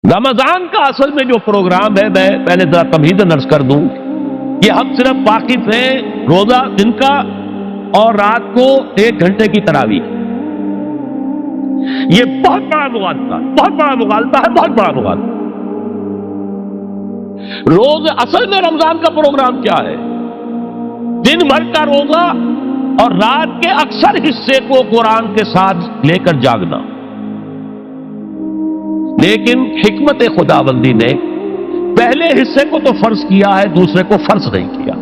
رمضان کا اصل میں جو پروگرام ہے، میں پہلے ذرا تمہیداً عرض کر دوں کہ ہم صرف واقف ہیں روزہ دن کا اور رات کو 1 گھنٹے کی تراویح۔ یہ بہت بڑا مغالطہ ہے، بہت بڑا مغالطہ ہے، بہت بڑا مغالطہ۔ روز اصل میں رمضان کا پروگرام کیا ہے؟ دن بھر کا روزہ اور رات کے اکثر حصے کو قرآن کے ساتھ لے کر جاگنا۔ لیکن حکمت خداوندی نے پہلے حصے کو تو فرض کیا ہے، دوسرے کو فرض نہیں کیا،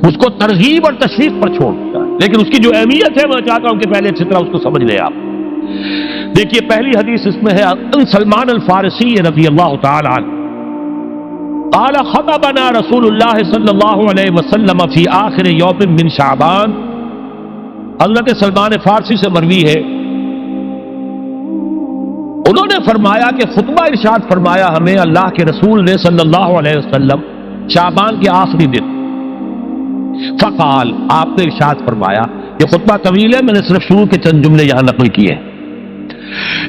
اس کو ترغیب اور تشویق پر چھوڑ دیا۔ لیکن اس کی جو اہمیت ہے میں چاہتا ہوں کہ پہلے اچھی طرح اس کو سمجھ لیں آپ۔ دیکھیے پہلی حدیث اس میں ہے ان سلمان الفارسی رضی اللہ تعالی عنہ قال خطبنا رسول اللہ صلی اللہ علیہ وسلم فی آخر یوم من شعبان۔ حضرت سلمان فارسی سے مروی ہے، انہوں نے فرمایا کہ خطبہ ارشاد فرمایا ہمیں اللہ کے رسول نے صلی اللہ علیہ وسلم شعبان کے آخری دن۔ فقال، آپ نے ارشاد فرمایا، یہ خطبہ طویل ہے، میں نے صرف شروع کے چند جملے یہاں نقل کیے ہیں۔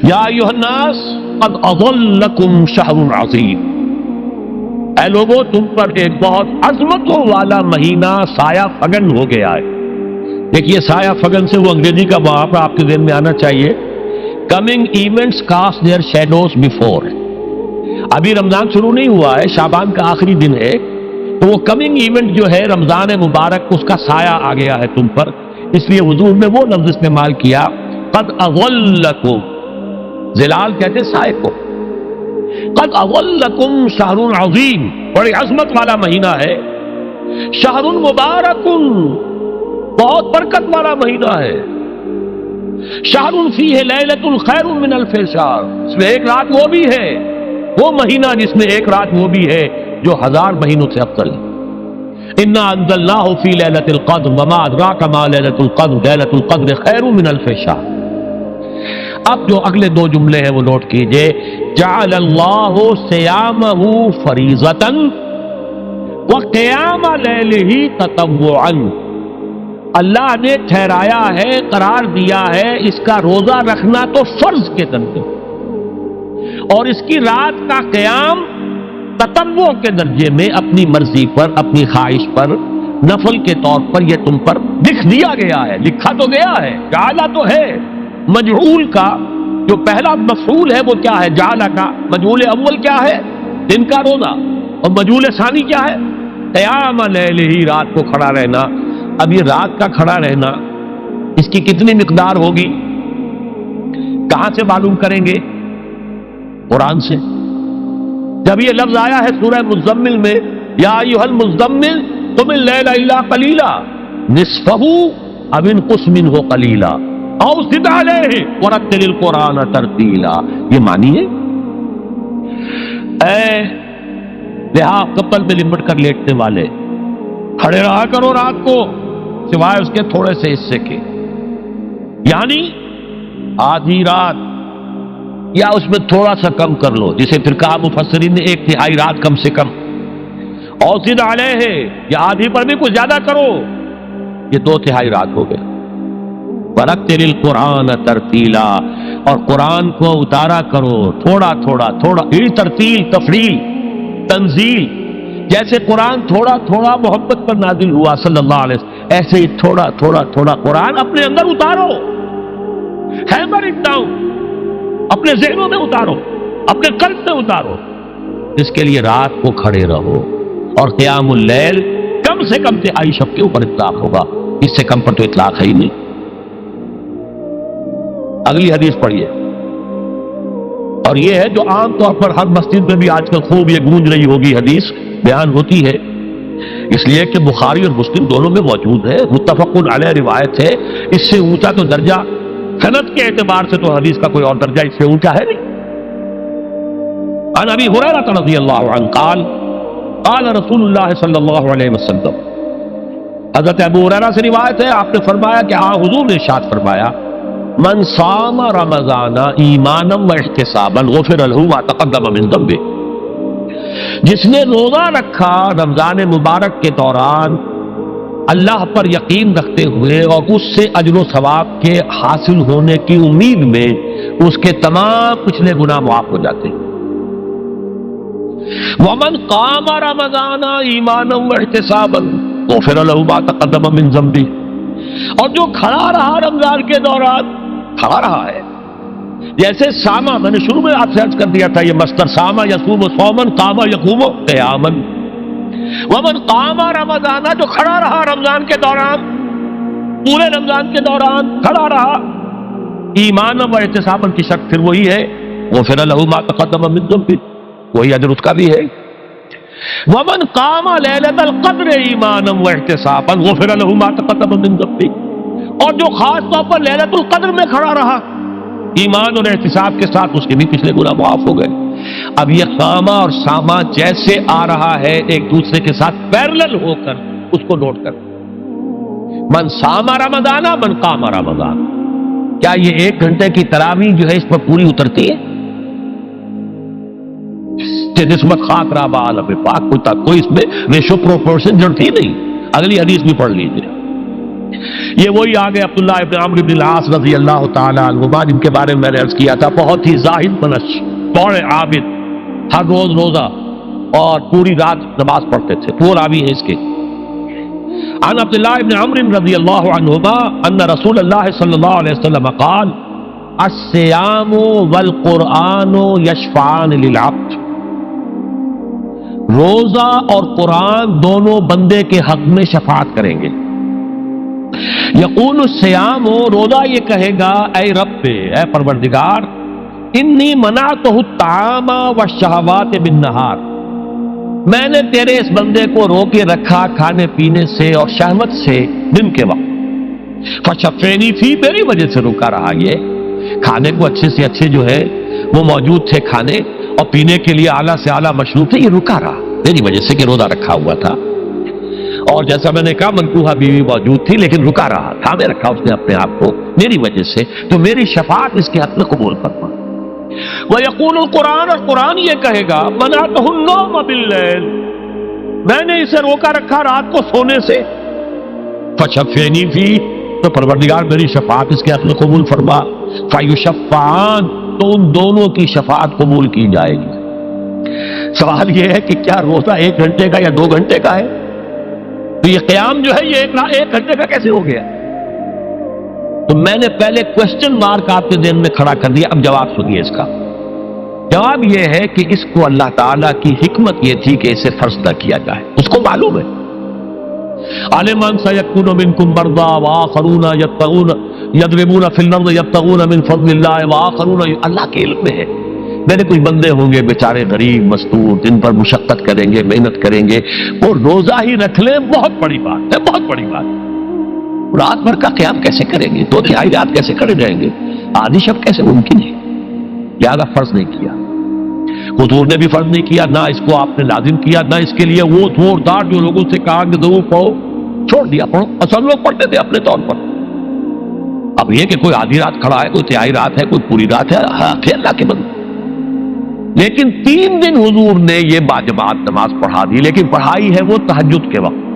یا ایھا الناس قد اظلکم شہر عظیم، اے لوگوں تم پر ایک بہت عظمتوں والا مہینہ سایہ فگن ہو گیا ہے۔ دیکھیے سایہ فگن سے وہ انگریزی کا محاورہ آپ کے ذہن میں آنا چاہیے، coming events cast their shadows before. ابھی رمضان شروع نہیں ہوا ہے، شعبان کا آخری دن ہے، تو وہ کمنگ ایونٹ جو ہے رمضان مبارک، اس کا سایہ آ گیا ہے تم پر، اس لیے حضور نے وہ لفظ استعمال کیا قد اظلکم، ظلال کہتے سائے کو، قد اظلکم شہر عظیم، بڑی عظمت والا مہینہ ہے، شہر مبارک، بہت برکت والا مہینہ ہے، شہر فیہ لیلۃ خیر من الف شہر، اس میں ایک رات وہ بھی ہے، وہ مہینہ جس میں ایک رات وہ بھی ہے جو 1000 مہینوں سے افضل ہے۔ انا انزلناہ فی لیلۃ القدر وما ادراک ما لیلۃ القدر لیلۃ القدر خیر من الف شہر۔ اب جو اگلے 2 جملے ہیں وہ نوٹ کیجئے، جعل اللہ صیامہ فریضۃ وقیام لیلہ تطوعا، اللہ نے ٹھہرایا ہے، قرار دیا ہے اس کا روزہ رکھنا تو فرض کے درجے، اور اس کی رات کا قیام تطوع کے درجے میں، اپنی مرضی پر، اپنی خواہش پر، نفل کے طور پر یہ تم پر لکھ دیا گیا ہے، لکھا تو گیا ہے، جعلہ تو ہے۔ مجعول کا جو پہلا مفعول ہے وہ کیا ہے؟ جعلہ کا مجعول اول کیا ہے؟ دن کا روزہ، اور مجعول ثانی کیا ہے؟ قیام لیلہ، رات کو کھڑا رہنا۔ اب یہ رات کا کھڑا رہنا اس کی کتنی مقدار ہوگی؟ کہاں سے معلوم کریں گے؟ قرآن سے۔ جب یہ لفظ آیا ہے سورہ مزمل میں، یا ایھا المزمل قم اللیل الا قلیلا نصفہ او انقص منہ قلیلا او زد علیہ ورتل القرآن ترتیلا، یہ معنی ہے اے لحاظ کپل میں لپٹ کر لیٹنے والے، کھڑے رہا کرو رات کو سوائے اس کے تھوڑے سے حصے کے، یعنی آدھی رات یا اس میں تھوڑا سا کم کر لو، جسے پھر کہا مفسرین نے 1/3 رات کم سے کم، اور زد علیہ، یا آدھی پر بھی کچھ زیادہ کرو، یہ 2/3 رات ہو گئے۔ ورتل القرآن ترتیلا، اور قرآن کو اتارا کرو تھوڑا تھوڑا تھوڑا، یہ ترتیل، تفریل، تنزیل، جیسے قرآن تھوڑا تھوڑا محمد پر نازل ہوا صلی اللہ علیہ وسلم، ایسے ہی تھوڑا تھوڑا تھوڑا قرآن اپنے اندر اتارو، ہیمر اٹ ڈاؤن، اپنے ذہنوں میں اتارو، اپنے قلب میں اتارو۔ اس کے لیے رات کو کھڑے رہو، اور قیام اللیل کم سے کم 3/4 شب کے اوپر اطلاق ہوگا، اس سے کم پر تو اطلاق ہے ہی نہیں۔ اگلی حدیث پڑھیے، اور یہ ہے جو عام طور پر ہر مسجد میں بھی آج کل خوب یہ گونج رہی ہوگی، حدیث بیان ہوتی ہے، اس لیے کہ بخاری اور مسلم دونوں میں موجود ہے، متفق علیہ روایت ہے، اس سے اونچا تو درجہ سند کے اعتبار سے تو حدیث کا کوئی اور درجہ اس سے اونچا ہے نہیں۔ عن ابی ہریرہ رضی اللہ عنہ قال قال رسول اللہ صلی اللہ علیہ وسلم، حضرت ابو ہریرہ سے روایت ہے، آپ نے فرمایا کہ حضور نے ارشاد فرمایا، من صام رمضان ایمانا و احتسابا غفر له ما تقدم من ذنبه، جس نے روزہ رکھا رمضان مبارک کے دوران اللہ پر یقین رکھتے ہوئے اور اس سے اجر و ثواب کے حاصل ہونے کی امید میں، اس کے تمام پچھلے گناہ معاف ہو جاتے ہیں۔ ومن قام رمضان ایمانا واحتسابا غفر له ما تقدم من ذنبه، اور جو کھڑا رہا رمضان کے دوران، کھڑا رہا ہے، جیسے ساما، میں نے شروع میں آپ سے عرض کر دیا تھا یہ مصدر ساما یصوم صوما قام یقوم قیاما، ومن قام رمضان، جو کھڑا رہا رمضان کے دوران، پورے رمضان کے دوران کھڑا رہا، ایمان و احتسابا کی شرط پھر وہی ہے، غفر له ما تقدم من ذنبه، وہی اجر اس کا بھی ہے۔ ومن قام لیلۃ القدر ایمانا واحتسابا غفر له ما تقدم من ذنبه، اور جو خاص طور پر لیلۃ القدر میں کھڑا رہا ایمان اور احتساب کے ساتھ، اس کے بھی پچھلے گناہ معاف ہو گئے۔ اب یہ قامہ اور سامہ جیسے آ رہا ہے ایک دوسرے کے ساتھ پیرلل ہو کر، اس کو نوٹ کر، من سامہ رمضان من قام رمضان، کیا یہ 1 گھنٹے کی تراویح جو ہے اس پر پوری اترتی ہے؟ نسبت خاک رابع عالم پاک کوئی اس میں ریشو پروپورشن جڑتی نہیں۔ اگلی حدیث بھی پڑھ لیجیے، یہ وہی آگے عبداللہ ابن عمرو بن العاص رضی اللہ تعالی عنہما، جن کے بارے میں نے عرض کیا تھا، بہت ہی زاہد منش، بڑے عابد، ہر روز روزہ اور پوری رات نماز پڑھتے تھے، وہ راوی ہے اس کے۔ عن عبداللہ ابن عمرو رضی اللہ عنہما ان رسول اللہ صلی اللہ علیہ وسلم قال الصیام والقرآن یشفعان للعبد، روزہ اور قرآن دونوں بندے کے حق میں شفاعت کریں گے۔ یقول الصیام، روزہ یہ کہے گا اے رب، اے پروردگار، انی منعتہ الطعام والشہوات بالنہار، میں نے تیرے اس بندے کو روکے رکھا کھانے پینے سے اور شہوت سے دن کے وقت، فشفینی فی، میری وجہ سے روکا رہا، یہ کھانے کو اچھے سے اچھے جو ہے وہ موجود تھے کھانے، اور پینے کے لیے اعلیٰ سے اعلیٰ مشروب تھے، یہ رکا رہا میری وجہ سے کہ روزہ رکھا ہوا تھا، اور جیسا میں نے کہا منکوحہ بیوی موجود تھی لیکن رکا رہا، تھامے رکھا اس نے اپنے آپ کو میری وجہ سے، تو میری شفاعت اس کے حق میں قبول فرما۔ وَيَقُولُ الْقُرْآنُ، اور قرآن یہ کہے گا مَنَعْتُهُ النَّوْمَ بِاللَّيْلِ، میں نے اسے روکا رکھا رات کو سونے سے، فَشَفِّعْنِي فِيهِ، تو پروردگار میری شفاعت اس کے حق میں قبول فرما، فَيُشَفَّعَانِ، تو ان دونوں کی شفاعت قبول کی جائے گی۔ سوال یہ ہے کہ کیا روزہ 1 گھنٹے کا یا 2 گھنٹے کا ہے؟ تو یہ قیام جو ہے یہ 1 گھنٹے کا کیسے ہو گیا؟ تو میں نے پہلے کوشچن مارک آپ کے ذہن میں کھڑا کر دیا، اب جواب سنیے اس کا۔ جواب یہ ہے کہ اس کو اللہ تعالیٰ کی حکمت یہ تھی کہ اسے فرض نہ کیا جائے، اس کو معلوم ہے، عَلِمَ أَنَّ سَيَكُونُ مِنكُمْ مَرْضَىٰ وَآخَرُونَ يَضْرِبُونَ فِي الْأَرْضِ يَبْتَغُونَ مِن فَضْلِ اللَّهِ وَآخَرُونَ، اللہ کے علم میں ہے میرے کچھ بندے ہوں گے بیچارے غریب مستور، دن پر مشقت کریں گے، محنت کریں گے، وہ روزہ ہی رکھ لیں، بہت بڑی بات ہے، بہت بڑی بات۔ رات بھر کا قیام کیسے کریں گے؟ 2/3 رات کیسے کرے جائیں گے؟ آدھی شب کیسے ممکن ہے؟ لہذا فرض نہیں کیا، حضور نے بھی فرض نہیں کیا، نہ اس کو آپ نے لازم کیا، نہ اس کے لیے وہ زوردار جو لوگوں سے کہا کہ ضرور پڑھو، چھوڑ دیا پڑھو، اصل لوگ پڑھتے تھے اپنے طور پر۔ اب یہ کہ کوئی آدھی رات کھڑا ہے، کوئی 1/3 رات ہے، کوئی پوری رات ہے، ہاں پھر اللہ کے بندے۔ لیکن 3 دن حضور نے یہ باجماعت نماز پڑھا دی، لیکن پڑھائی ہے وہ تہجد کے وقت،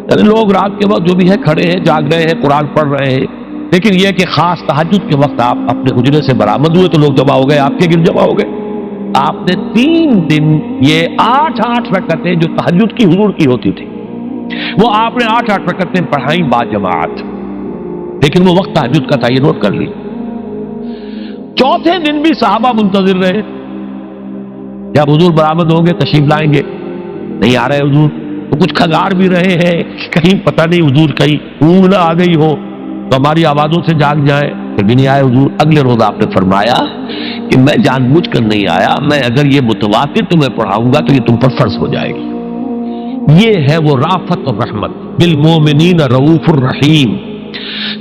یعنی لوگ رات کے وقت جو بھی ہے کھڑے ہیں، جاگ رہے ہیں، قرآن پڑھ رہے ہیں، لیکن یہ کہ خاص تہجد کے وقت آپ اپنے حجرے سے برآمد ہوئے تو لوگ جمع ہو گئے، آپ کے گرد جمع ہو گئے۔ آپ نے 3 دن یہ 8 رکعتیں جو تہجد کی حضور کی ہوتی تھی، وہ آپ نے 8 رکعتیں پڑھائیں باجماعت، لیکن وہ وقت تہجد کا تھا، یہ نوٹ کر لی۔ 4تھے دن بھی صحابہ منتظر رہے، جب حضور برآمد ہوں گے تشریف لائیں گے، نہیں آ رہے حضور، تو کچھ کھنگار بھی رہے ہیں، کہیں پتہ نہیں حضور کہیں اونگ نہ آ گئی ہو تو ہماری آوازوں سے جاگ جائیں، پھر بھی نہیں آئے حضور۔ اگلے روز آپ نے فرمایا کہ میں جان بوجھ کر نہیں آیا، میں اگر یہ متواتر تمہیں پڑھاؤں گا تو یہ تم پر فرض ہو جائے گی۔ یہ ہے وہ رافت اور رحمت، بالمومنین رؤوف الرحیم،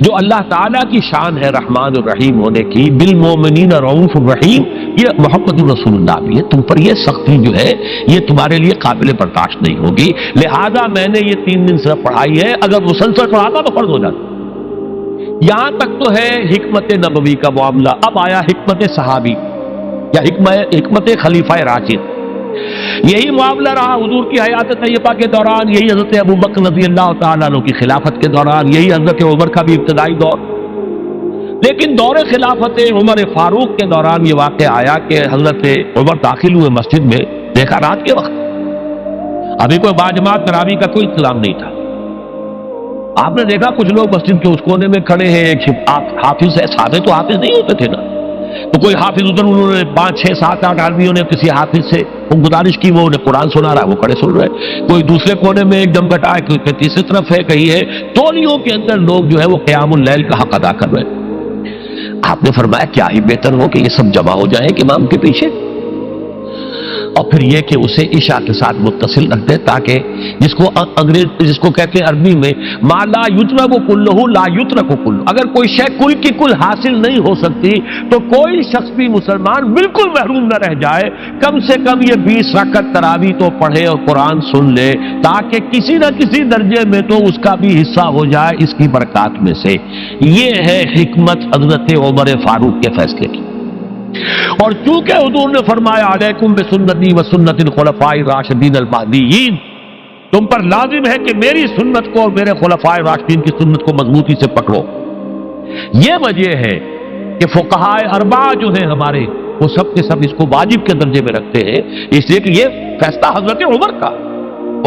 جو اللہ تعالیٰ کی شان ہے رحمان الرحیم ہونے کی، بالمومنین رؤوف الرحیم، یہ محمد رسول اللہ بھی ہے، تم پر یہ سختی جو ہے یہ تمہارے لیے قابل برداشت نہیں ہوگی، لہذا میں نے یہ 3 دن صرف پڑھائی ہے، اگر مسلسل پڑھاتا تو فرض ہو جاتا۔ یہاں تک تو ہے حکمت نبوی کا معاملہ، اب آیا حکمت صحابی یا حکمت خلیفہ راشد۔ یہی معاملہ رہا حضور کی حیات طیبہ کے دوران، یہی حضرت ابوبکر رضی اللہ تعالیٰ عنہ کی خلافت کے دوران، یہی حضرت عمر کا بھی ابتدائی دور، لیکن دور خلافت عمر فاروق کے دوران یہ واقعہ آیا کہ حضرت عمر داخل ہوئے مسجد میں، دیکھا رات کے وقت ابھی کوئی باجماعت تراویح کا کوئی انتظام نہیں تھا. آپ نے دیکھا کچھ لوگ مسجد کے اس کونے میں کھڑے ہیں, ایک حافظ ہے, سادے تو حافظ نہیں ہوتے تھے نا, تو کوئی حافظ ادھر, انہوں نے 5 6 7 8 آدمیوں نے کسی حافظ سے گزارش کی, وہ انہیں قرآن سنا رہا ہے, وہ کھڑے سن رہے ہیں. کوئی دوسرے کونے میں ایک دم کٹا ہے, کوئی تیسری طرف ہے, کہیں ہے. تولیوں کے اندر لوگ جو ہے وہ قیام اللیل کا حق ادا کر رہے ہیں. آپ نے فرمایا کیا ہی بہتر ہو کہ یہ سب جمع ہو جائیں امام کے پیچھے, اور پھر یہ کہ اسے عشاء کے ساتھ متصل رکھ دے, تاکہ جس کو کہتے ہیں عربی میں ما لا یترک کلہ لا یترک کلہ, اگر کوئی شے کل کی کل حاصل نہیں ہو سکتی تو کوئی شخص بھی مسلمان بالکل محروم نہ رہ جائے, کم سے کم یہ 20 رکعت تراویح تو پڑھے اور قرآن سن لے, تاکہ کسی نہ کسی درجے میں تو اس کا بھی حصہ ہو جائے اس کی برکات میں سے. یہ ہے حکمت حضرت عمر فاروق کے فیصلے کی. اور چونکہ حضور نے فرمایا علیکم بسنتی و سنت الخلفاء الراشدین المہدیین, تم پر لازم ہے کہ میری سنت کو اور میرے خلفاء راشدین کی سنت کو مضبوطی سے پکڑو. یہ وجہ ہے کہ فقہاء اربعہ جو ہیں ہمارے, وہ سب کے سب اس کو واجب کے درجے میں رکھتے ہیں, اس لیے کہ یہ فیصلہ حضرت عمر کا,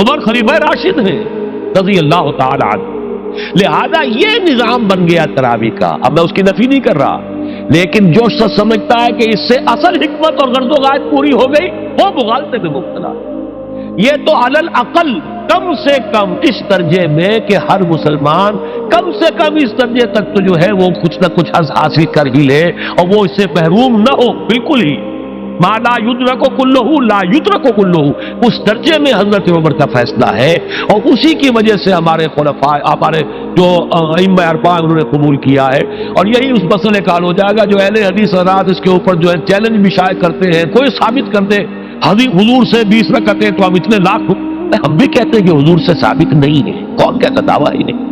عمر خلیفہ راشد ہیں رضی اللہ تعالی عنہ. لہذا یہ نظام بن گیا تراویح کا. اب میں اس کی نفی نہیں کر رہا, لیکن جو شخص سمجھتا ہے کہ اس سے اصل حکمت اور غرض و غایت پوری ہو گئی, وہ مغالطے میں مبتلا. یہ تو علی الاقل کم سے کم اس درجے میں کہ ہر مسلمان کم سے کم اس درجے تک تو جو ہے وہ کچھ نہ کچھ حاصل کر ہی لے, اور وہ اس سے محروم نہ ہو بالکل ہی. ما لا یدرک کلہ لا یترک کلہ, اس درجے میں حضرت عمر کا فیصلہ ہے, اور اسی کی وجہ سے ہمارے خلفاء, ہمارے جو ائمہ اربعہ انہوں نے قبول کیا ہے. اور یہی اس مسئلے کا حل ہو جائے گا جو اہل حدیث حضرات اس کے اوپر جو ہے چیلنج بھی شائع کرتے ہیں, کوئی ثابت کر دے حضور سے 20 رکعتیں تو ہم اتنے لاکھ. ہم بھی کہتے ہیں کہ حضور سے ثابت نہیں ہے, کون کہتا دعویٰ ہی نہیں.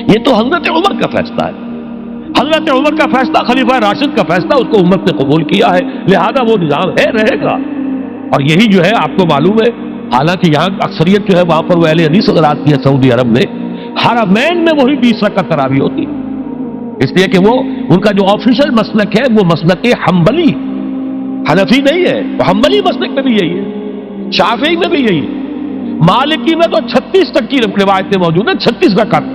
یہ تو حضرت عمر کا فیصلہ ہے, حضرت عمر کا فیصلہ, خلیفہ راشد کا فیصلہ, اس کو امت نے قبول کیا ہے, لہذا وہ نظام ہے, رہے گا. اور یہی جو ہے آپ کو معلوم ہے, حالانکہ یہاں اکثریت جو ہے وہاں پر وہ اہل حدیث حضرات کی ہے سعودی عرب میں, حرمین میں وہی 20 رکعت تراویح ہوتی, اس لیے کہ وہ ان کا جو آفیشل مسلک ہے وہ مسلک حنبلی, حنفی نہیں ہے, وہ حنبلی مسلک میں بھی یہی ہے, شافعی میں بھی یہی ہے, مالکی میں تو 36 تک کی روایتیں موجود ہیں, 36 رکعت.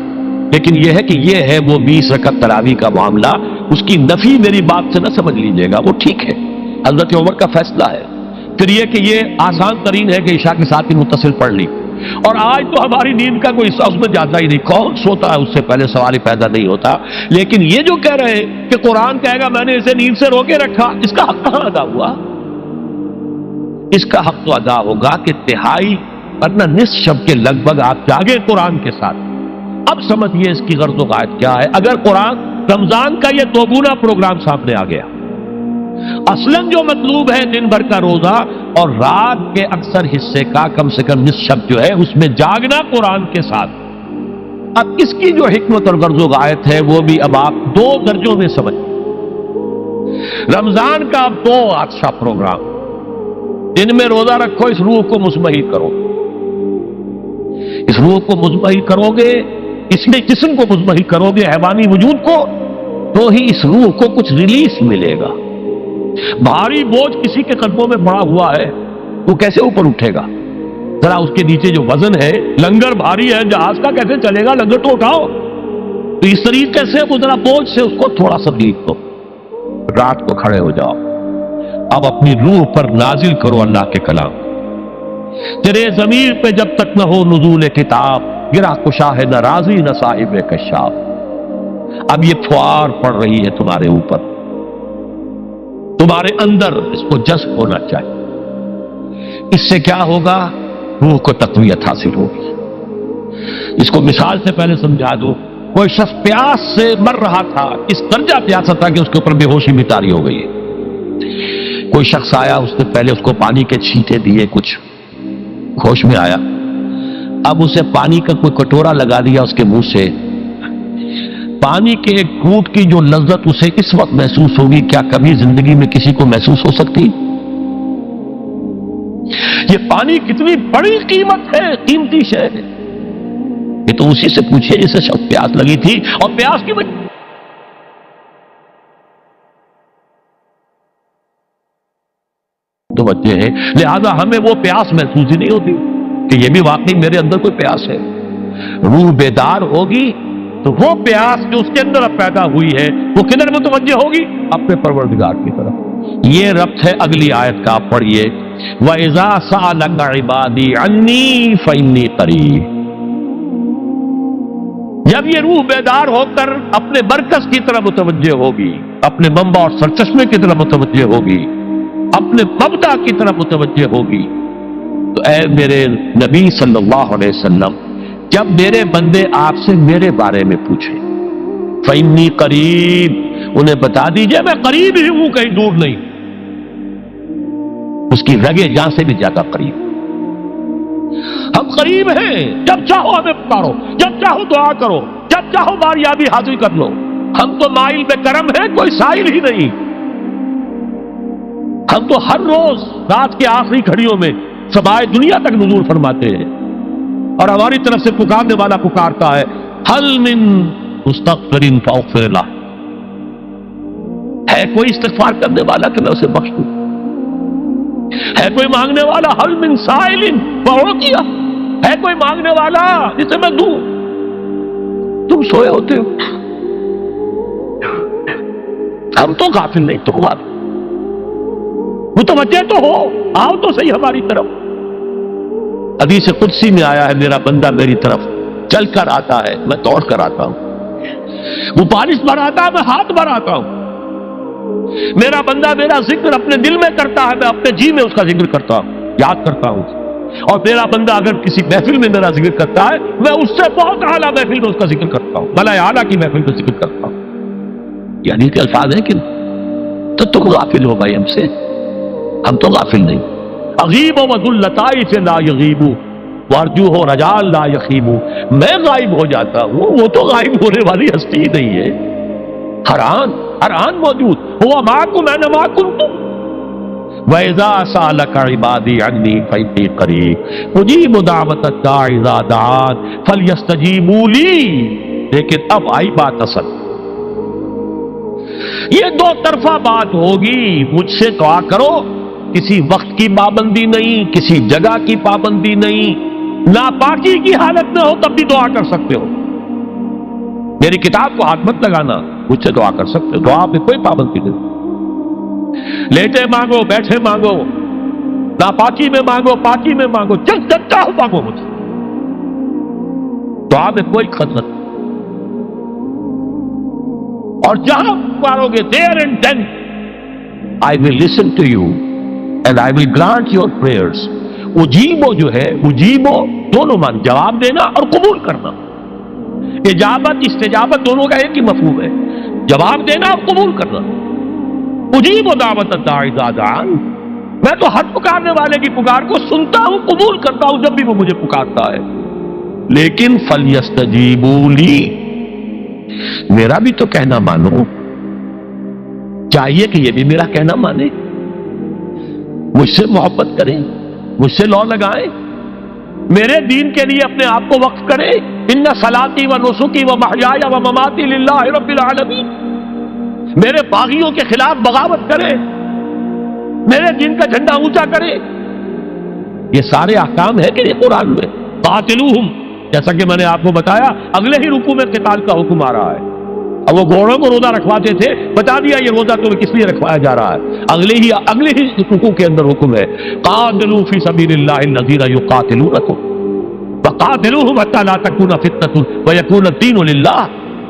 لیکن یہ ہے کہ یہ ہے وہ 20 رکعت تراویح کا معاملہ, اس کی نفی میری بات سے نہ سمجھ لیجیے گا, وہ ٹھیک ہے, حضرت عمر کا فیصلہ ہے. پھر یہ کہ یہ آسان ترین ہے کہ عشاء کے ساتھ ہی متصل پڑھ لی, اور آج تو ہماری نیند کا کوئی حصہ اس میں جاتا ہی نہیں, کون سوتا ہے, اس سے پہلے سوال ہی پیدا نہیں ہوتا. لیکن یہ جو کہہ رہے ہیں کہ قرآن کہے گا میں نے اسے نیند سے روکے رکھا, اس کا حق کہاں ادا ہوا؟ اس کا حق تو ادا ہوگا کہ تہائی ورنہ نصف شب کے لگ بھگ آپ جاگے قرآن کے ساتھ. اب سمجھیے اس کی غرض و غایت کیا ہے. اگر قرآن رمضان کا یہ دوگنا پروگرام سامنے آ گیا, اصلاً جو مطلوب ہے دن بھر کا روزہ اور رات کے اکثر حصے کا کم سے کم نصف شب جو ہے اس میں جاگنا قرآن کے ساتھ. اب اس کی جو حکمت اور غرض و غایت ہے وہ بھی اب آپ 2 درجوں میں سمجھ. رمضان کا اب 2 اچھا پروگرام, دن میں روزہ رکھو, اس روح کو مزمحل کرو, اس روح کو مزمحل کرو گے, اس میں جسم کو مزمحل کرو گے, حیوانی وجود کو, تو ہی اس روح کو کچھ ریلیف ملے گا. بھاری بوجھ کسی کے قدموں میں پڑا ہوا ہے, وہ کیسے اوپر اٹھے گا؟ ذرا اس کے نیچے جو وزن ہے, لنگر بھاری ہے, جہاز کا کیسے چلے گا, لنگر تو اٹھاؤ. تو اس طریقے سے وہ ذرا بوجھ سے اس کو تھوڑا سا ریلیف دو, رات کو کھڑے ہو جاؤ. اب اپنی روح پر نازل کرو اللہ کے کلام. تیرے ضمیر پہ جب تک نہ ہو نزول کتاب, گرا کشا ہے نہ راضی نہ صاحب کشاف. اب یہ فوار پڑ رہی ہے تمہارے اوپر, تمہارے اندر اس کو جذب ہونا چاہیے. اس سے کیا ہوگا؟ روح کو تقویت حاصل ہوگی. اس کو مثال سے پہلے سمجھا دو. کوئی شخص پیاس سے مر رہا تھا, اس درجہ پیاسا تھا کہ اس کے اوپر بے ہوشی بھی طاری ہو گئی ہے. کوئی شخص آیا, اس نے پہلے اس کو پانی کے چھینٹے دیے, کچھ ہوش میں آیا, اب اسے پانی کا کوئی کٹورا لگا دیا اس کے منہ سے. پانی کے ایک گھونٹ کی جو لذت اسے اس وقت محسوس ہوگی, کیا کبھی زندگی میں کسی کو محسوس ہو سکتی؟ یہ پانی کتنی بڑی قیمت ہے, قیمتی شے ہے. یہ تو اسی سے پوچھے جسے شخص پیاس لگی تھی, اور پیاس کی وجہ متوجہ ہیں، لہذا ہمیں وہ پیاس محسوس ہی نہیں ہوتی کہ یہ بھی واقعی میرے اندر کوئی پیاس ہے۔ روح بیدار ہوگی تو وہ پیاس جو اس کے اندر اب پیدا ہوئی ہے وہ کدھر متوجہ ہوگی؟ اپنے پروردگار کی طرف۔ یہ ربط ہے اگلی آیت کا، آپ پڑھیے وَإِذَا سَأَلَكَ عِبَادِي عَنِّي فَإِنِّي قَرِيبٌ۔ جب یہ روح بیدار ہو کر اپنے مرکز کی طرف متوجہ ہوگی، اپنے منبع اور سرچشمے کی طرف متوجہ ہوگی، اپنے مبدا کی طرف متوجہ ہوگی، تو اے میرے نبی صلی اللہ علیہ وسلم، جب میرے بندے آپ سے میرے بارے میں پوچھیں فَإِنِّي قَرِيبٌ، انہیں بتا دیجئے میں قریب ہی ہوں، کہیں دور نہیں، اس کی رگے جاں سے بھی زیادہ قریب۔ ہم قریب ہیں، جب چاہو ہمیں پکارو، جب چاہو دعا کرو، جب چاہو باریابی حاصل کر لو۔ ہم تو مائل بے کرم ہیں، کوئی سائل ہی نہیں۔ ہم تو ہر روز رات کے آخری گھڑیوں میں سمائے دنیا تک نزول فرماتے ہیں، اور ہماری طرف سے پکارنے والا پکارتا ہے حل من مستغفر فاغفر لہ، ہے کوئی استغفار کرنے والا کہ میں اسے بخش دوں؟ ہے کوئی مانگنے والا حل من سائل فاعطیہ، ہے کوئی مانگنے والا جسے میں دوں؟ تم سوئے ہوتے ہو، ہم تو غافل نہیں، تو غافل متوجہ تو ہو، آؤ تو صحیح ہماری طرف۔ حدیث قدسی میں آیا ہے میرا بندہ میری طرف چل کر آتا ہے، میں دوڑ کر آتا ہوں، وہ بالش بڑھاتا ہے، میں ہاتھ بڑھاتا ہوں، میرا بندہ میرا ذکر اپنے دل میں کرتا ہے، میں اپنے جی میں اس کا ذکر کرتا ہوں، یاد کرتا ہوں، اور میرا بندہ اگر کسی محفل میں میرا ذکر کرتا ہے میں اس سے بہت اعلیٰ محفل میں اس کا ذکر کرتا ہوں، ملائے اعلیٰ کی محفل میں ذکر کرتا ہوں۔ یہ حدیث کے الفاظ ہیں کہ تو تم غافل ہو بھائی ہم سے، ہم تو غافل نہیں۔ اغیب و ذو اللطائف لا یغیب وارجوہ رجال لا یخیب، میں غائب ہو جاتا ہوں، وہ تو غائب ہونے والی ہستی ہی نہیں ہے، ہر آن موجود، ہوا معکم اینما کنتم۔ وَإِذَا سَأَلَكَ عِبَادِي عَنِّي فَإِنِّي قَرِيبٌ أُجِيبُ دَعْوَةَ الدَّاعِ إِذَا دَعَانِ فَلْيَسْتَجِيبُوا لِي۔ لیکن اب آئی بات اصل، یہ دو طرفہ بات ہوگی، مجھ سے دعا کرو، کسی وقت کی پابندی نہیں، کسی جگہ کی پابندی نہیں، ناپاکی کی حالت میں ہو تب بھی دعا کر سکتے ہو، میری کتاب کو ہاتھ مت لگانا، مجھ سے دعا کر سکتے ہو، دعا پہ کوئی پابندی نہیں، لیٹے مانگو، بیٹھے مانگو، ناپاکی میں مانگو، پاکی میں مانگو، جب چاہو مانگو مجھ سے، دعا میں کوئی خطرت نہیں، اور جہاں پکارو گے there and then I will listen to you and I will grant your prayers۔ اجیبو جو ہے، اجیبو دونوں مان، جواب دینا اور قبول کرنا، اجابت استجابت دونوں کا ایک ہی مفہوم ہے، جواب دینا اور قبول کرنا۔ اجیب دعوت الداعی اذا دعان، میں تو ہر پکارنے والے کی پکار کو سنتا ہوں، قبول کرتا ہوں جب بھی وہ مجھے پکارتا ہے، لیکن فلیستجیبوا لی، میرا بھی تو کہنا مانو، چاہیے کہ یہ بھی میرا کہنا مانے، مجھ سے محبت کریں، مجھ سے لو لگائیں، میرے دین کے لیے اپنے آپ کو وقف کریں۔ ان صلاتی و نسکی و محیای و مماتی للہ رب العالمین، میرے باغیوں کے خلاف بغاوت کرے، میرے دین کا جھنڈا اونچا کرے، یہ سارے احکام ہیں کہ یہ قرآن میں۔ قاتلوہم، جیسا کہ میں نے آپ کو بتایا اگلے ہی رکوع میں قتال کا حکم آ رہا ہے، اب وہ گھوڑوں کو روزہ رکھواتے تھے، بتا دیا یہ روزہ تمہیں کس لیے رکھوایا جا رہا ہے، اگلے ہی رکوع کے اندر حکم ہے قاتلوا فی سبیل اللہ الذین یقاتلونکم وقاتلوہم حتی لا تکون فتنۃ ویکون الدین للہ،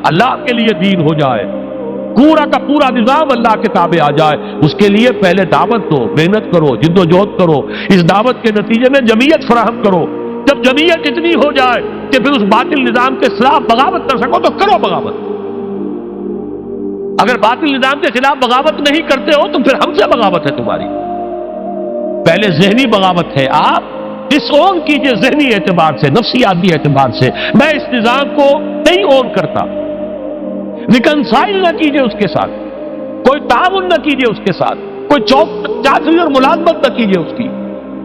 اللہ کے لیے دین ہو جائے، پورا کا پورا نظام اللہ کے تابع آ جائے، اس کے لیے پہلے دعوت دو، محنت کرو، جد و جہد کرو، اس دعوت کے نتیجے میں جمعیت فراہم کرو، جب جمعیت اتنی ہو جائے کہ پھر اس باطل نظام کے خلاف بغاوت کر سکو تو کرو بغاوت، اگر باطل نظام کے خلاف بغاوت نہیں کرتے ہو تو پھر ہم سے بغاوت ہے تمہاری، پہلے ذہنی بغاوت ہے، آپ ڈس اون کیجئے ذہنی اعتبار سے، نفسیاتی اعتبار سے، میں اس نظام کو نہیں اون کرتا، ریکنسائل نہ کیجئے اس کے ساتھ، کوئی تعاون نہ کیجئے اس کے ساتھ، کوئی چاچری اور ملازمت نہ کیجئے اس کی،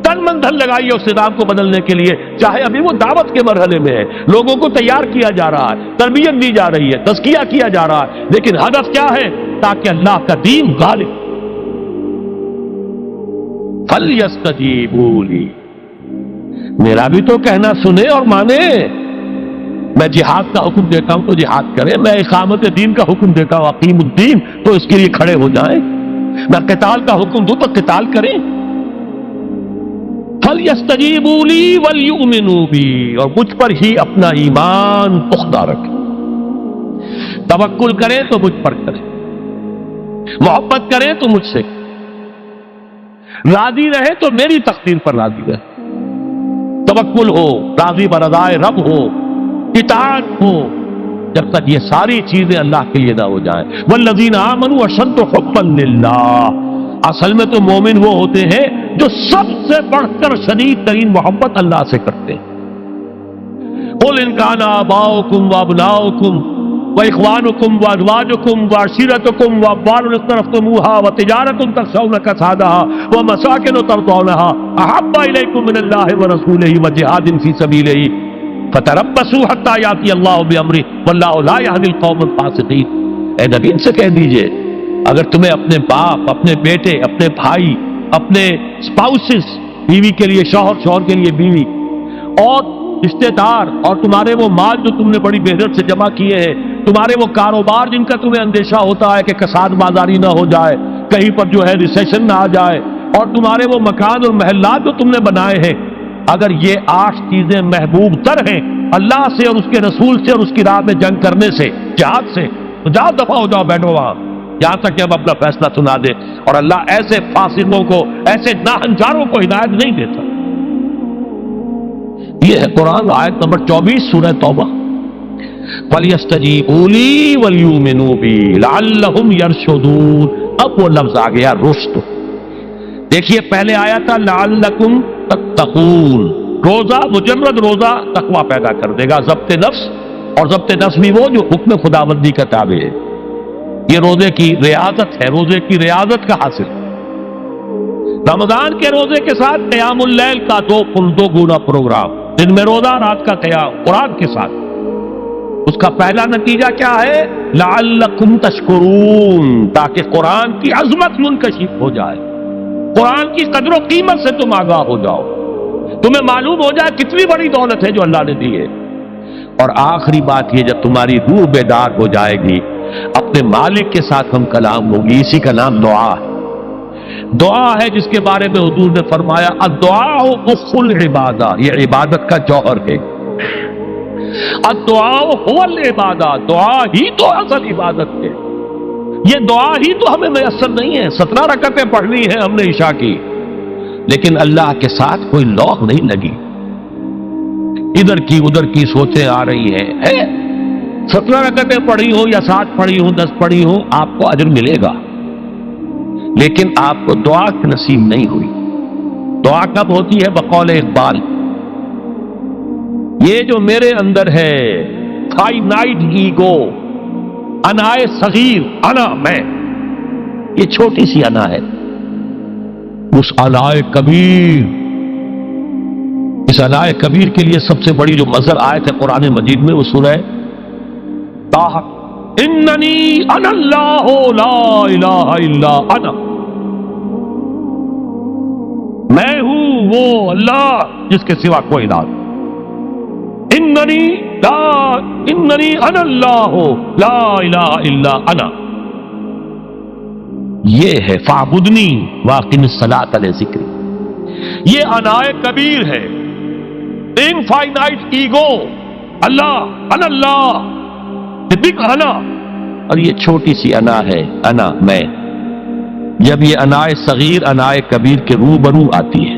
تن من دھن لگائیے اس نظام کو بدلنے کے لیے، چاہے ابھی وہ دعوت کے مرحلے میں ہے، لوگوں کو تیار کیا جا رہا ہے، تربیت دی جا رہی ہے، تزکیہ کیا جا رہا ہے، لیکن ہدف کیا ہے؟ تاکہ اللہ کا دین غالب، فَلْيَسْتَجِيبُوا لِي، میرا بھی تو کہنا سنے اور مانے. میں جہاد کا حکم دیتا ہوں تو جہاد کریں، میں اقامت دین کا حکم دیتا ہوں اقیم الدین تو اس کے لیے کھڑے ہو جائیں، میں قتال کا حکم دوں تو قتال کریں. فَلْيَسْتَجِيبُوا لِي وَلْيُؤْمِنُوا بِي، اور مجھ پر ہی اپنا ایمان پختہ رکھیں، توکل کریں تو مجھ پر کریں، محبت کریں تو مجھ سے، راضی رہے تو میری تقدیر پر راضی رہے. توکل ہو، راضی برضائے رب ہو، اطاعت ہو، جب تک یہ ساری چیزیں اللہ کے لیے نہ ہو جائیں. والذین آمنوا اشد حبا للہ، اصل میں تو مومن وہ ہوتے ہیں جو سب سے بڑھ کر شدید ترین محبت اللہ سے کرتے ہیں. قل ان کان آباؤکم وابناؤکم واخوانکم وازواجکم وعشیرتکم واموال اقترفتموها وتجارۃ تخشون کسادها ومساکن ترضونها احب الیکم من اللہ ورسولہ وجہاد فی سبیلہ فتربصوا حتی یاتی اللہ بامرہ واللہ لا یہدی القوم الفاسقین. اے نبی ان سے کہہ دیجئے اگر تمہیں اپنے باپ، اپنے بیٹے، اپنے بھائی، اپنے اسپاؤسز، بیوی کے لیے شوہر، شوہر کے لیے بیوی، اور رشتے دار، اور تمہارے وہ مال جو تم نے بڑی محنت سے جمع کیے ہیں، تمہارے وہ کاروبار جن کا تمہیں اندیشہ ہوتا ہے کہ کساد بازاری نہ ہو جائے، کہیں پر جو ہے ریسیشن نہ آ جائے، اور تمہارے وہ مکان اور محلات جو تم نے بنائے ہیں، اگر یہ 8 چیزیں محبوب تر ہیں اللہ سے اور اس کے رسول سے اور اس کی راہ میں جنگ کرنے سے، جہاد سے، تو جاؤ دفع ہو جاؤ، بیٹھو وہاں یہاں تک کہ ہم اپنا فیصلہ سنا دیں. اور اللہ ایسے فاسقوں کو، ایسے ناہنجاروں کو ہدایت نہیں دیتا. یہ ہے قرآن آیت نمبر 24 سورہ توبہ. فَلْيَسْتَجِيبُوا لِي وَلْيُؤْمِنُوا بِي لَعَلَّهُمْ يَرْشُدُونَ. اب وہ لفظ آ گیا رشد. دیکھیے پہلے آیا تھا لَعَلَّكُمْ تَتَّقُونَ، روزہ، مجرد روزہ تقوی پیدا کر دے گا، ضبط نفس، اور ضبط نفس بھی وہ جو حکم خداوندی کا تابع ہے. یہ روزے کی ریاضت ہے، روزے کی ریاضت کا حاصل. رمضان کے روزے کے ساتھ قیام اللیل کا دو گنا پروگرام، دن میں روزہ، رات کا قیام قرآن کے ساتھ. اس کا پہلا نتیجہ کیا ہے؟ لعلکم تشکرون، تاکہ قرآن کی عظمت منکشف ہو جائے، قرآن کی قدر و قیمت سے تم آگاہ ہو جاؤ، تمہیں معلوم ہو جائے کتنی بڑی دولت ہے جو اللہ نے دی ہے. اور آخری بات یہ، جب تمہاری روح بیدار ہو جائے گی، اپنے مالک کے ساتھ ہم کلام ہوگی. اسی کا نام دعا ہے. دعا ہے جس کے بارے میں حضور نے فرمایا الدعاء اخو العبادہ، یہ عبادت کا جوہر ہے. الدعاء هو العبادہ، دعا ہی تو اصل عبادت ہے. یہ دعا ہی تو ہمیں میسر نہیں ہے. 17 رکعتیں پڑھنی ہیں ہم نے عشاء کی، لیکن اللہ کے ساتھ کوئی لوح نہیں لگی، ادھر کی ادھر کی سوچیں آ رہی ہیں. 17 رکعتیں پڑھی ہوں یا 7 پڑھی ہوں، 10 پڑھی ہوں، آپ کو اجر ملے گا، لیکن آپ کو دعا نصیب نہیں ہوئی. دعا کب ہوتی ہے؟ بقول اقبال، یہ جو میرے اندر ہے فائنائٹ ایگو، انائے صغیر، انا میں، یہ چھوٹی سی انا ہے. اس انائے کبیر، اس انائے کبیر کے لیے سب سے بڑی جو مظہر آیت ہے قرآن مجید میں وہ سورہ طٰ، اننی انا اللہ لا الہ الا انا، میں ہوں وہ اللہ جس کے سوا کوئی نہ. اننی انا اللہ لا الہ الا انا، یہ ہے فاعبدنی واقم الصلاۃ لذکری. یہ انائے کبیر ہے، انفائنائٹ ایگو، اللہ، انا اللہ، بگ انا، اور یہ چھوٹی سی انا ہے، انا میں. جب یہ انائے صغیر انائے کبیر کے روبرو آتی ہے،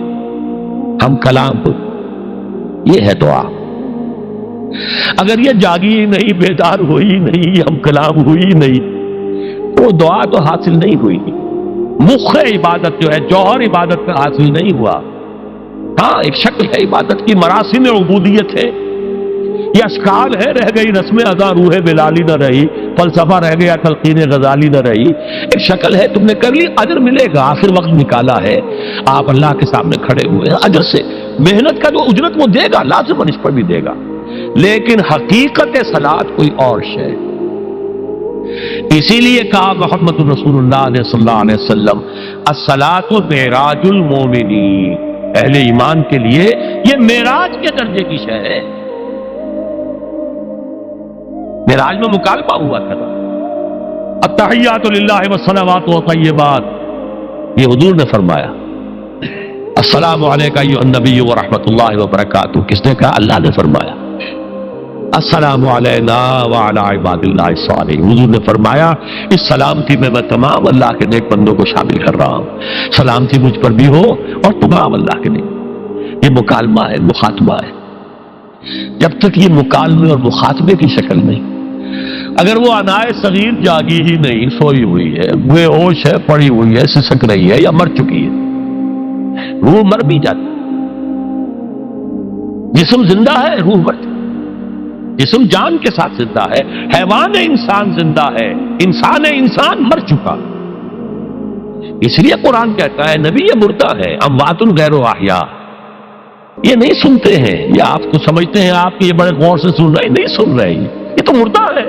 ہم کلام ہو، یہ ہے دعا. اگر یہ جاگی ہی نہیں، بیدار ہوئی نہیں، ہم کلام ہوئی نہیں، تو دعا تو حاصل نہیں ہوئی. مخ عبادت جو ہے، جوہر عبادت کا حاصل نہیں ہوا. ہاں ایک شکل ہے عبادت کی، مراسم عبودیت ہے، یہ اشکال ہے، رہ گئی رسم ادا روح بلالی نہ رہی، فلسفہ رہ گیا تلقین غزالی نہ رہی. ایک شکل ہے، تم نے کر لی، اجر ملے گا. آخر وقت نکالا ہے، آپ اللہ کے سامنے کھڑے ہوئے ہیں، اجر سے محنت کا جو اجرت وہ دے گا، لازم اس پر بھی دے گا. لیکن حقیقت صلاۃ کوئی اور شے. اسی لیے کہا محمد رسول اللہ صلی اللہ علیہ وسلم الصلاۃ معراج المومنین، اہل ایمان کے لیے یہ معراج کے درجے کی شے ہے۔ معراج میں مکالمہ ہوا تھا، التحیات للہ والصلوات والطیبات، یہ حضور نے فرمایا السلام علیکہ ایھا النبی ورحمۃ اللہ وبرکاتہ، کس نے کہا؟ اللہ نے فرمایا السلام علینا وعلی عباد اللہ الصالحین، حضور نے فرمایا اس سلامتی میں تمام اللہ کے نیک بندوں کو شامل کر رہا ہوں، سلامتی مجھ پر بھی ہو اور تمام اللہ کے نیک۔ یہ مکالمہ ہے، مخاطبہ ہے۔ جب تک یہ مکالمے اور مخاطبے کی شکل نہیں، اگر وہ انائے صغیر جاگی ہی نہیں، سوئی ہوئی ہے، بے ہوش ہے، پڑی ہوئی ہے، سسک رہی ہے یا مر چکی ہے، روح مر بھی جاتی، جسم زندہ ہے، روح مرتی، جسم جان کے ساتھ زندہ ہے، حیوان انسان زندہ ہے، انسان مر چکا۔ اس لیے قرآن کہتا ہے نبی یہ مردہ ہے، اموات غیر احیاء، یہ نہیں سنتے ہیں، یہ آپ کو سمجھتے ہیں آپ یہ بڑے غور سے سن رہے ہیں، نہیں سن رہے، یہ تو مردہ ہے،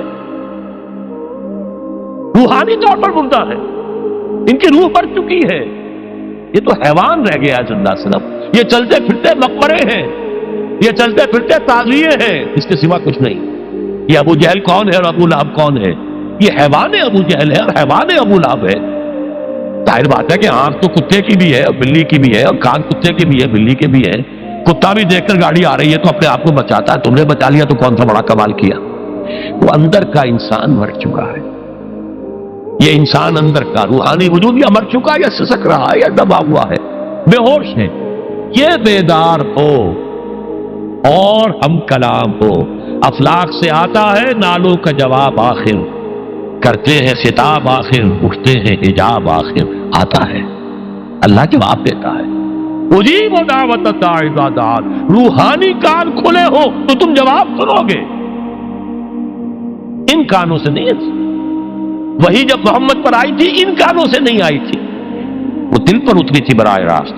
روحانی طور پر مردہ ہے، ان کی روح مر چکی ہے، یہ تو حیوان رہ گیا زندہ صرف، یہ چلتے پھرتے مقبرے ہیں، یہ چلتے پھرتے تعزیے ہیں، اس کے سوا کچھ نہیں۔ یہ ابو جہل کون ہے اور ابو لہب کون ہے؟ یہ حیوان ابو جہل ہے اور حیوان ابو لہب ہے۔ ظاہر بات ہے کہ آنکھ تو کتے کی بھی ہے اور بلی کی بھی ہے، اور کان کتے کے بھی ہے، بلی کے بھی ہے۔ کتا بھی دیکھ کر گاڑی آ رہی ہے تو اپنے آپ کو بچاتا ہے، تم نے بچا لیا تو کون سا بڑا کمال کیا۔ وہ اندر کا انسان مر چکا ہے، یہ انسان اندر کا روحانی وجود یا مر چکا ہے یا سسک رہا ہے یا دبا ہوا ہے، بے ہوش ہے۔ یہ بیدار ہو اور ہم کلام ہو، افلاک سے آتا ہے نالوں کا جواب آخر، کرتے ہیں خطاب آخر، اٹھتے ہیں حجاب آخر، آتا ہے اللہ جواب دیتا ہے۔ اجیب دعوت الداعی اذا دعان، روحانی کان کھلے ہو تو تم جواب سنو گے، ان کانوں سے نہیں ہے۔ وہی جب محمد پر آئی تھی ان کانوں سے نہیں آئی تھی، وہ دل پر اتری تھی براہ راست۔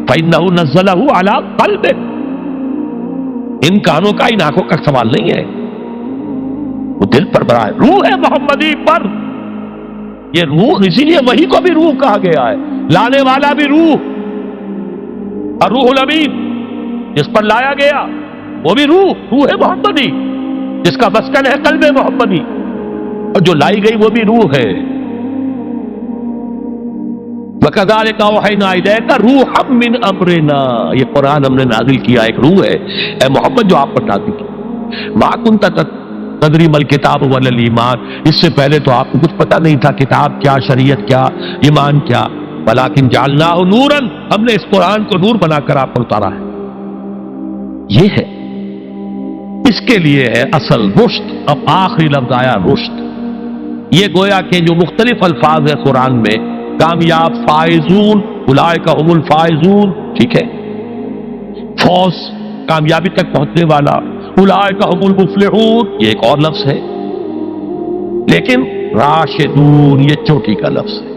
فإنه نزله على قلبك، ان کانوں کا ان آنکھوں کا سوال نہیں ہے، وہ دل پر براہ روح ہے محمدی پر، یہ روح، اسی لیے وہی کو بھی روح کہا گیا ہے، لانے والا بھی روح، اور روح الامین جس پر لایا گیا وہ بھی روح ہے محمدی، جس کا مسکن ہے قلب محمدی، اور جو لائی گئی وہ بھی روح ہے۔ وَكَذَلِكَ أَوْحَيْنَا إِلَيْكَ رُوحًا مِّنْ أَمْرِنَا، یہ قرآن ہم نے نازل کیا، ایک روح ہے اے محمد جو آپ پر نازل کی۔ مَا كُنْتَ تَدْرِي مَا الْكِتَابُ وَلَا الْإِيمَانُ، اس سے پہلے تو آپ کو کچھ پتہ نہیں تھا کتاب کیا، شریعت کیا، ایمان کیا، وَلَٰكِنْ جَعَلْنَاهُ نُورًا، ہم نے اس قرآن کو نور بنا کر آپ پر اتارا ہے۔ یہ ہے، اس کے لیے ہے اصل رشد۔ اب آخری لفظ آیا رشد، یہ گویا کہ جو مختلف الفاظ ہے قرآن میں، کامیاب، فائزون، اولئک هم الفائزون، ٹھیک ہے، فوز، کامیابی تک پہنچنے والا، اولئک هم المفلحون، یہ ایک اور لفظ ہے، لیکن راشدون یہ چوٹی کا لفظ ہے،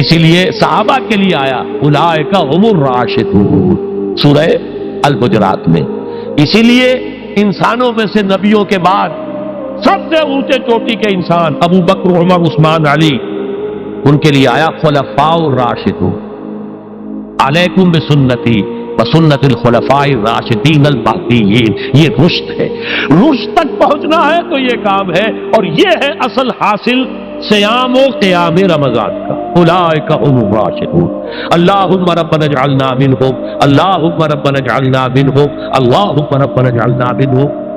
اسی لیے صحابہ کے لیے آیا اولئک هم الراشدون سورہ الحجرات میں۔ اسی لیے انسانوں میں سے نبیوں کے بعد سب سے اونچے چوٹی کے انسان ابو بکر، عمر، عثمان، علی، ان کے لیے آیا خلفاء الراشدون، علیکم بسنتی وسنت الخلفاء الراشدین المہدیین، یہ رشد ہے۔ رشد تک پہنچنا ہے تو یہ کام ہے، اور یہ ہے اصل حاصل صیام و قیام رمضان کا۔ اولئک هم الراشدون، اللہم ربنا اجعلنا منہم، اللہم ربنا اجعلنا منہم، اللہم ربنا اجعلنا منہم۔